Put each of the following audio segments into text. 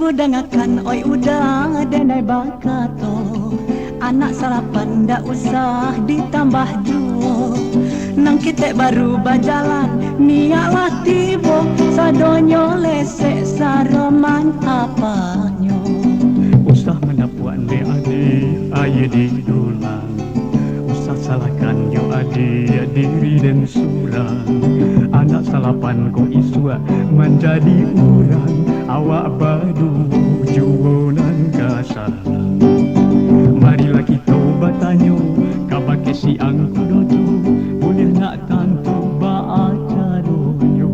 Cuba dengarkan oi udah denai bakato, anak sarapan ndak usah ditambah juo. Nang kita baru berjalan niatlah tibo, sadonyo lesek saroman apanyo. Usah menapuan de ade aye di dulang, usah salahkan yo ade diri dan surang. Anak salapan ko iswa menjadi urang, awak badu juonan kasalang. Marilah kita bertanya kabar kesi angku dodo, boleh nak tantu baacaronyo.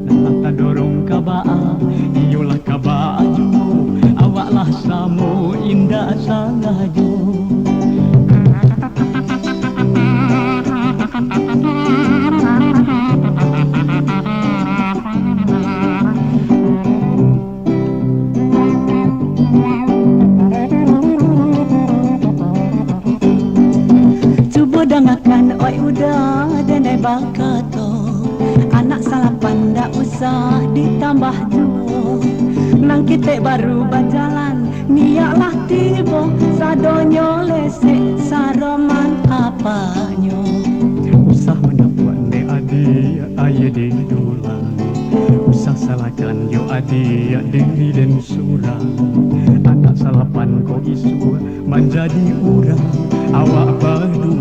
Nak tak dorong kabaa, iyolah kabaa juo, awaklah samo indah sangajo. Dengarkan oi udah denai bakato, anak salapan ndak usah ditambah juo. Nang kita baru berjalan niatlah tibo, sadonyo lesek saroman apanyo. Usah menapuan de ade aye di dulang, usah salahkan yo ade diri dan surang. Anak salapan ko isu menjadi urang, awak badu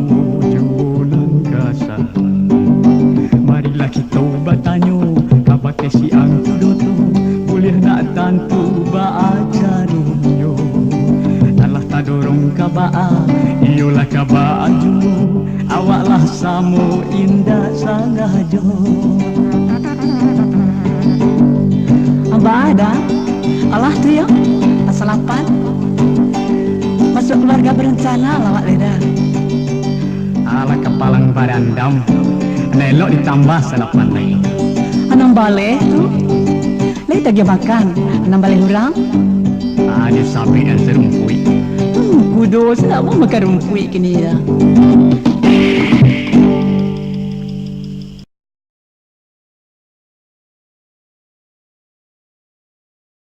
jualan kasalang. Marilah kita bertanya kabar kesi angku dodo, boleh nak tantu baacaronyo. Alah tak dorong kabaa, iyolah kabaa juo, awaklah samo indah sangajo. Amba ada Allah tu yo asalapan masuk keluarga berencana lawak leda. Ala kepalang barandam, nelok ditambah salapan lagi. Anang balik tu lagi tak dia makan, anang balik hurang. Ada sapi dan serumpui. Kudo sedap makan rumput kini ya.